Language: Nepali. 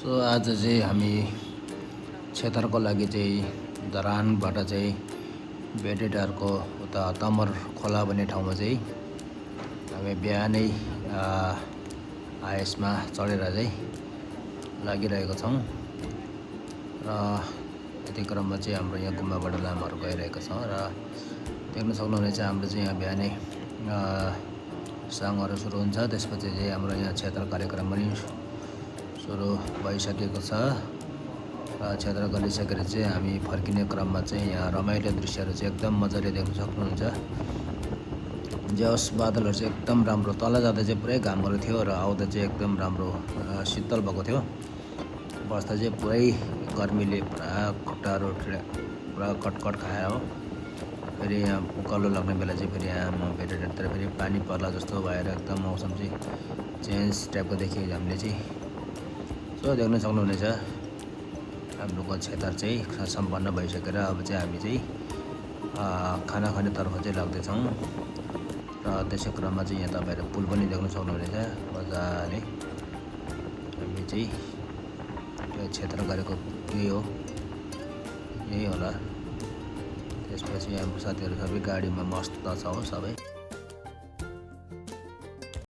सो आज चाहिँ हामी क्षेत्रको लागि चाहिँ धरानबाट चाहिँ भेटेटारको उता तमर खोला भन्ने ठाउँमा चाहिँ हामी बिहानै आएसमा चढेर चाहिँ लागिरहेको छौँ र यति क्रममा चाहिँ हाम्रो यहाँ गुम्बाबाट लामाहरू गइरहेको छ र देख्न सक्नुहुनेछ हाम्रो चाहिँ यहाँ बिहानै साङहरू सुरु हुन्छ। त्यसपछि चाहिँ हाम्रो यहाँ क्षेत्र कार्यक्रम पनि सुरु भइसकेको छ र क्षेत्र गरिसकेर चाहिँ हामी फर्किने क्रममा चाहिँ यहाँ रमाइलो दृश्यहरू चाहिँ एकदम मजाले देख्न सक्नुहुन्छ। जस बादलहरू चाहिँ एकदम राम्रो, तल जाँदा चाहिँ पुरै घामहरू थियो र आउँदा चाहिँ एकदम राम्रो शीतल भएको थियो। बस्दा चाहिँ पुरै गर्मीले पुरा खुट्टाहरू पुरा कटकट खायो हो। फेरि यहाँ उकालो लाग्ने बेला चाहिँ फेरि यहाँ भेटेटारतिर फेरि पानी पर्ला जस्तो भएर एकदम मौसम चाहिँ चेन्ज टाइपको देखियो हामीले चाहिँ। सो देख्न सक्नुहुनेछ हाम्रो क्षेत्र चाहिँ सम्पन्न भइसकेर अब चाहिँ हामी चाहिँ खाना खानेतर्फ चाहिँ लाग्दैछौँ र त्यसै क्रममा चाहिँ यहाँ तपाईँहरू पुल पनि देख्न सक्नुहुनेछ मजाले। हामी चाहिँ त्यो क्षेत्र गरेको यही हो, यही होला। त्यसपछि हाम्रो साथीहरू सबै गाडीमा मस्त छ हो सबै।